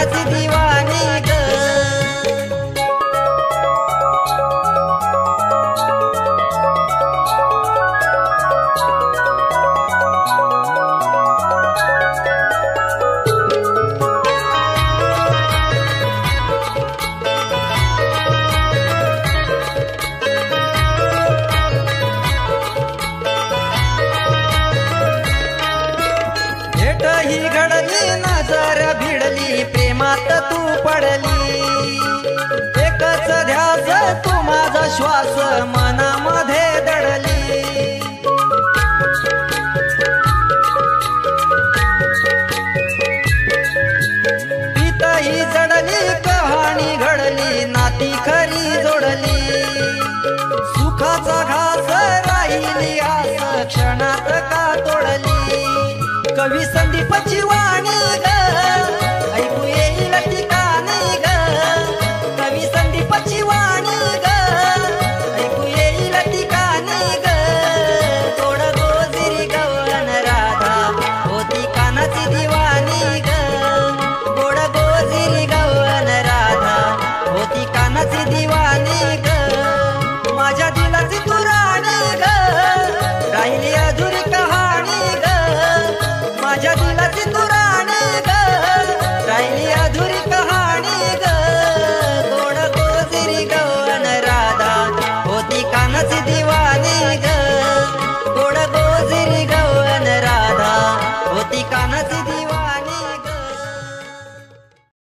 कानाची दिवाणी ग। ही घडली नजर भिडली प्रेमात तू पडली, एकच ध्यास तू माझा श्वास मनामध्ये दडली। ही जडली कहाणी घडली नाती खरी जोडली, सुखाचा घास राहिली आस क्षणात का तोडली। कवी संदीपची वाणी ग ऐकू येईल ठिकाणी ग, कवी संदीपची वाणी ग ऐकू येईल ठिकाणी ग। तोड गोजिरी गवळण राधा होती कानाची दिवाणी ग, गोड गोजिरी गवळण राधा होती कानाची दिवाणी ग। माझ्या दिलाची तू राणी ग राहिली अधुरी कहाणी ग, माझ्या दिलाची तू राणी ग राहिली अधुरी।